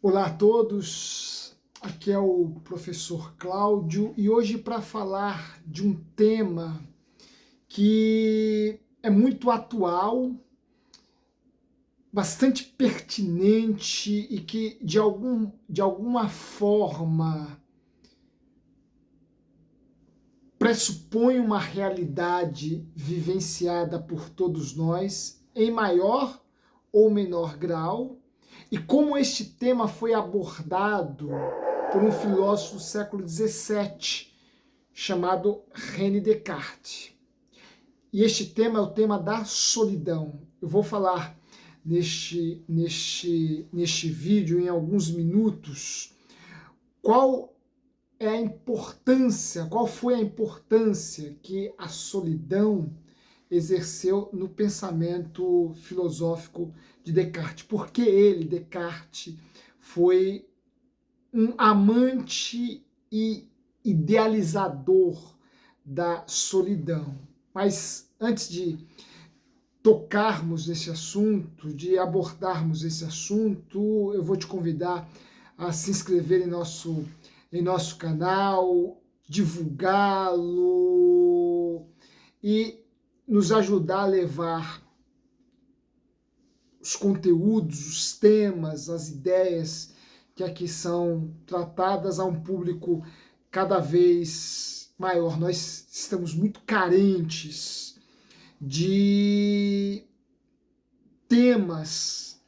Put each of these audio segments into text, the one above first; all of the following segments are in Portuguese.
Olá a todos, aqui é o professor Cláudio e hoje para falar de um tema que é muito atual, bastante pertinente e que de alguma forma pressupõe uma realidade vivenciada por todos nós em maior ou menor grau, e como este tema foi abordado por um filósofo do século XVII chamado René Descartes. E este tema é o tema da solidão. Eu vou falar neste vídeo, em alguns minutos, qual foi a importância que a solidão exerceu no pensamento filosófico de Descartes. Porque ele, Descartes, foi um amante e idealizador da solidão. Mas antes de tocarmos nesse assunto, de abordarmos esse assunto, eu vou te convidar a se inscrever em nosso canal, divulgá-lo e nos ajudar a levar os conteúdos, os temas, as ideias que aqui são tratadas a um público cada vez maior. Nós estamos muito carentes de temas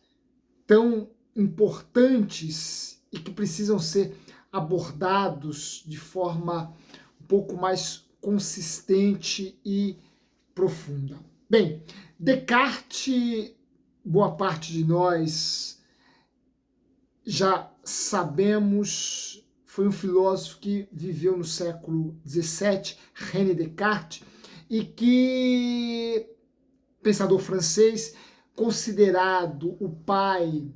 tão importantes e que precisam ser abordados de forma um pouco mais consistente e profunda. Bem, Descartes, boa parte de nós já sabemos, foi um filósofo que viveu no século XVII, René Descartes, e que, pensador francês, considerado o pai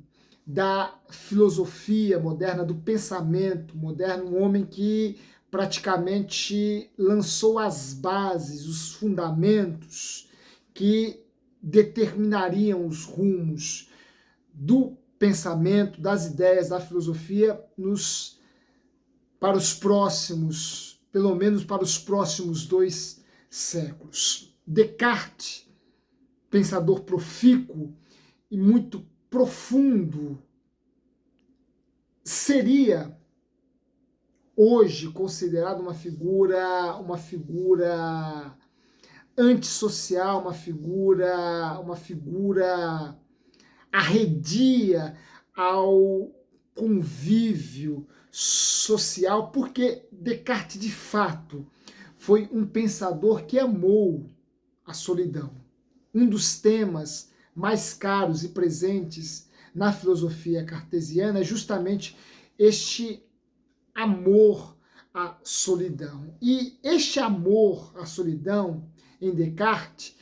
da filosofia moderna, do pensamento moderno, um homem que praticamente lançou as bases, os fundamentos que determinariam os rumos do pensamento, das ideias, da filosofia para os próximos, pelo menos para os próximos 2 séculos. Descartes, pensador profícuo e muito profundo, seria hoje considerado uma figura antissocial, uma figura arredia ao convívio social, porque Descartes, de fato, foi um pensador que amou a solidão. Um dos temas mais caros e presentes na filosofia cartesiana é justamente este amor à solidão. E este amor à solidão, em Descartes,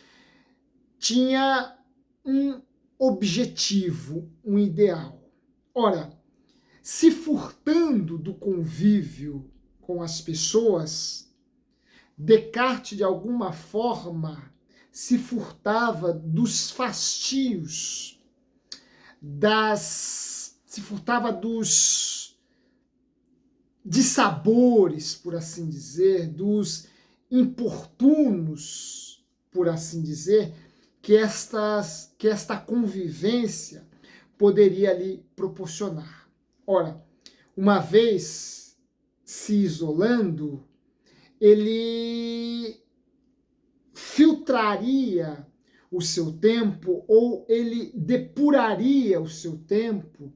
tinha um objetivo, um ideal. Ora, se furtando do convívio com as pessoas, Descartes, de alguma forma, se furtava dos fastios, se furtava dos dissabores, por assim dizer, dos importunos, por assim dizer, que esta convivência poderia lhe proporcionar. Ora, uma vez se isolando, ele filtraria o seu tempo, ou ele depuraria o seu tempo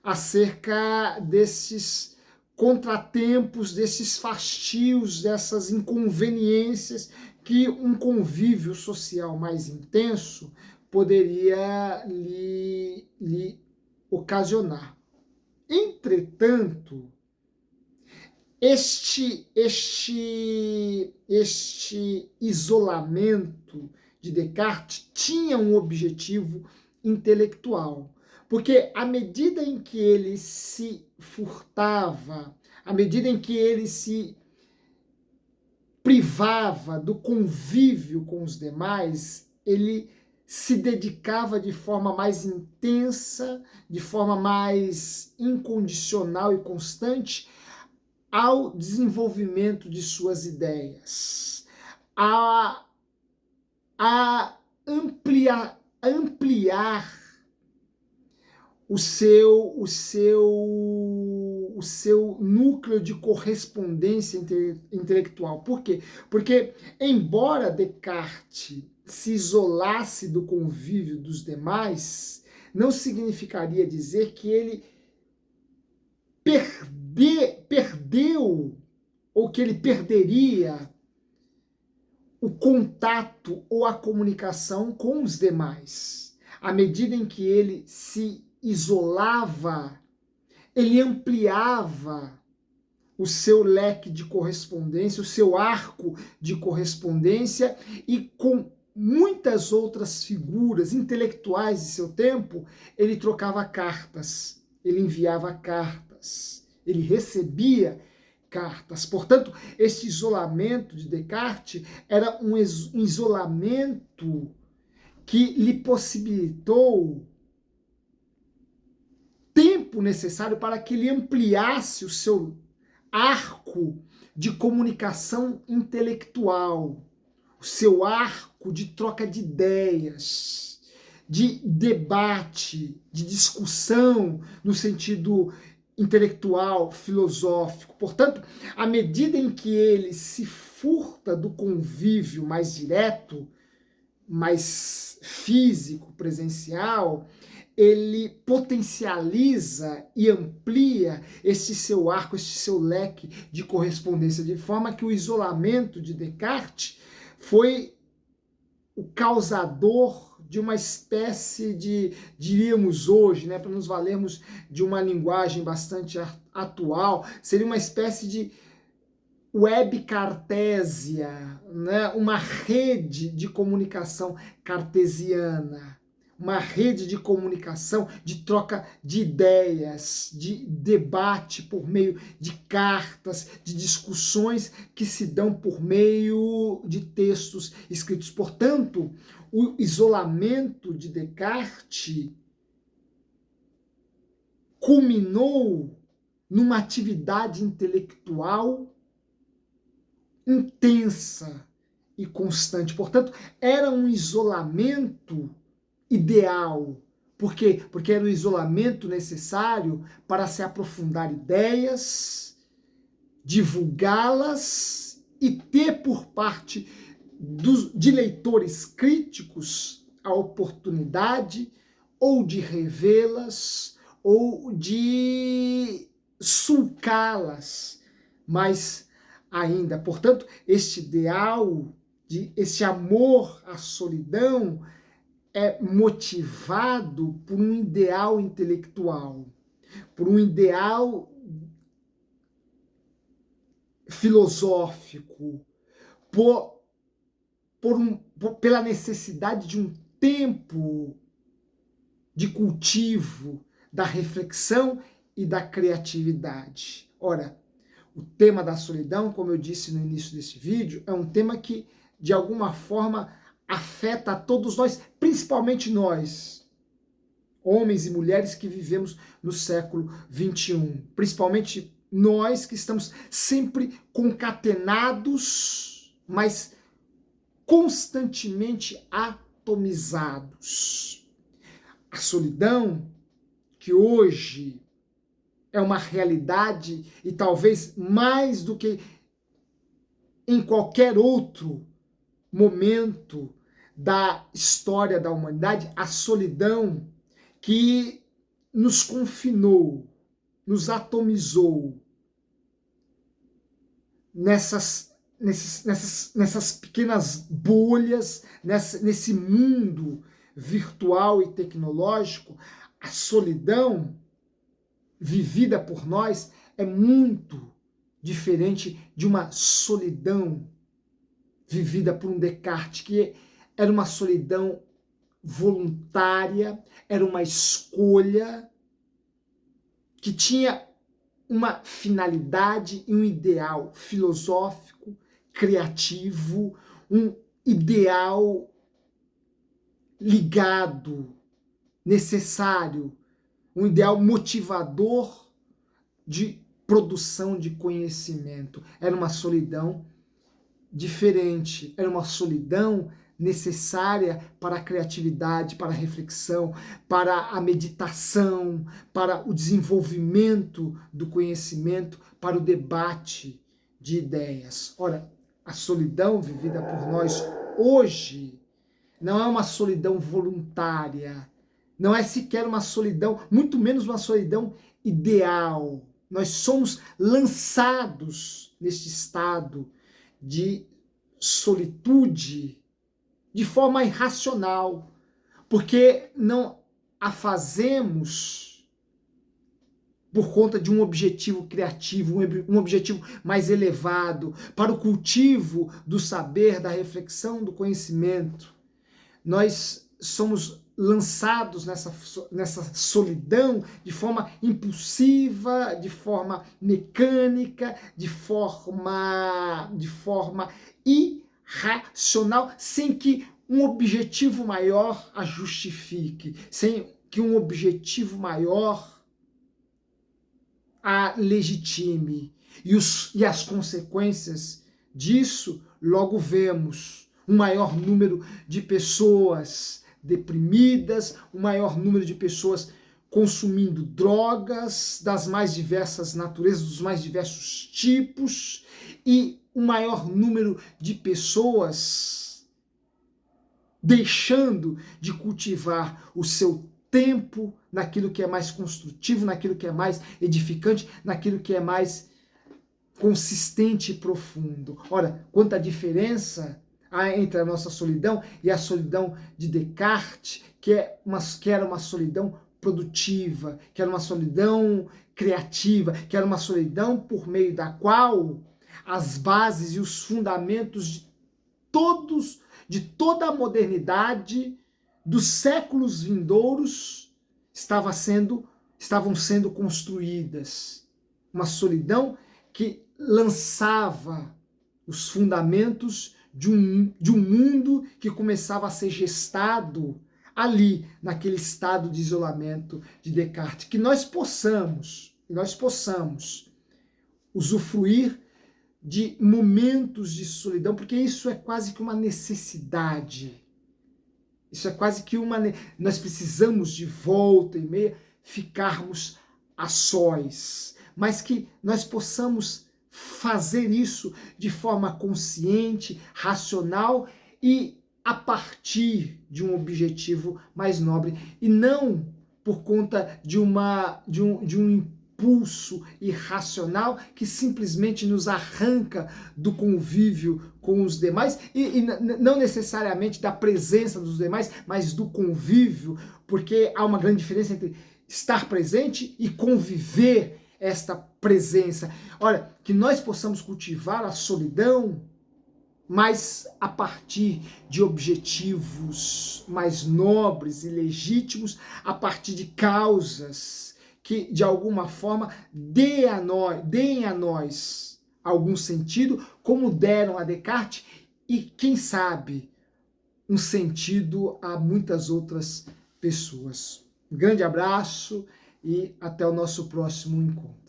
acerca desses contratempos, desses fastios, dessas inconveniências que um convívio social mais intenso poderia lhe ocasionar. Entretanto, este isolamento de Descartes tinha um objetivo intelectual, porque à medida em que ele se furtava, à medida em que ele se privava do convívio com os demais, ele se dedicava de forma mais intensa, de forma mais incondicional e constante ao desenvolvimento de suas ideias, a, ampliar o seu núcleo de correspondência intelectual. Por quê? Porque, embora Descartes se isolasse do convívio dos demais, não significaria dizer que ele perdeu ou que ele perderia o contato ou a comunicação com os demais. À medida em que ele se isolava, ele ampliava o seu leque de correspondência, o seu arco de correspondência, e com muitas outras figuras intelectuais de seu tempo, ele trocava cartas, ele enviava cartas, ele recebia cartas. Portanto, este isolamento de Descartes era um isolamento que lhe possibilitou tempo necessário para que ele ampliasse o seu arco de comunicação intelectual, o seu arco de troca de ideias, de debate, de discussão no sentido intelectual, filosófico. Portanto, à medida em que ele se furta do convívio mais direto, mais físico, presencial, ele potencializa e amplia este seu arco, este seu leque de correspondência, de forma que o isolamento de Descartes foi o causador de uma espécie de, diríamos hoje, né, para nos valermos de uma linguagem bastante atual, seria uma espécie de web cartésia, né, uma rede de comunicação cartesiana, uma rede de comunicação, de troca de ideias, de debate por meio de cartas, de discussões que se dão por meio de textos escritos. Portanto, o isolamento de Descartes culminou numa atividade intelectual intensa e constante. Portanto, era um isolamento ideal. Por quê? Porque era o isolamento necessário para se aprofundar ideias, divulgá-las e ter por parte de leitores críticos a oportunidade ou de revê-las ou de sulcá-las mais ainda. Portanto, este ideal, este amor à solidão é motivado por um ideal intelectual, por um ideal filosófico, pela necessidade de um tempo de cultivo da reflexão e da criatividade. Ora, o tema da solidão, como eu disse no início desse vídeo, é um tema que, de alguma forma, afeta a todos nós, principalmente nós, homens e mulheres que vivemos no século XXI. Principalmente nós que estamos sempre concatenados, mas constantemente atomizados. A solidão, que hoje é uma realidade e talvez mais do que em qualquer outro momento da história da humanidade, a solidão que nos confinou, nos atomizou nessas pequenas bolhas, nesse mundo virtual e tecnológico. A solidão vivida por nós é muito diferente de uma solidão vivida por um Descartes, que era uma solidão voluntária, era uma escolha que tinha uma finalidade e um ideal filosófico, criativo, um ideal ligado, necessário, um ideal motivador de produção de conhecimento. Era uma solidão diferente, era uma solidão necessária para a criatividade, para a reflexão, para a meditação, para o desenvolvimento do conhecimento, para o debate de ideias. Ora, a solidão vivida por nós hoje não é uma solidão voluntária, não é sequer uma solidão, muito menos uma solidão ideal. Nós somos lançados neste estado de solitude de forma irracional, porque não a fazemos por conta de um objetivo criativo, um objetivo mais elevado, para o cultivo do saber, da reflexão, do conhecimento. Nós somos lançados nessa solidão de forma impulsiva, de forma mecânica, de forma irracional, sem que um objetivo maior a justifique, sem que um objetivo maior a legitime. E as consequências disso, logo vemos um maior número de pessoas deprimidas, um maior número de pessoas consumindo drogas das mais diversas naturezas, dos mais diversos tipos, e um maior número de pessoas deixando de cultivar o seu tempo naquilo que é mais construtivo, naquilo que é mais edificante, naquilo que é mais consistente e profundo. Ora, quanta diferença há entre a nossa solidão e a solidão de Descartes, que era uma solidão produtiva, que era uma solidão criativa, que era uma solidão por meio da qual as bases e os fundamentos de toda a modernidade dos séculos vindouros estavam sendo construídas. Uma solidão que lançava os fundamentos de um mundo que começava a ser gestado ali, naquele estado de isolamento de Descartes. Que nós possamos usufruir de momentos de solidão, porque isso é quase que uma necessidade. Isso é quase que nós precisamos de volta e meia ficarmos a sós, mas que nós possamos fazer isso de forma consciente, racional e a partir de um objetivo mais nobre, e não por conta de um impulso irracional que simplesmente nos arranca do convívio com os demais, e não necessariamente da presença dos demais, mas do convívio, porque há uma grande diferença entre estar presente e conviver esta presença. Olha, que nós possamos cultivar a solidão, mas a partir de objetivos mais nobres e legítimos, a partir de causas que, de alguma forma, deem a nós algum sentido, como deram a Descartes, e, quem sabe, um sentido a muitas outras pessoas. Um grande abraço e até o nosso próximo encontro.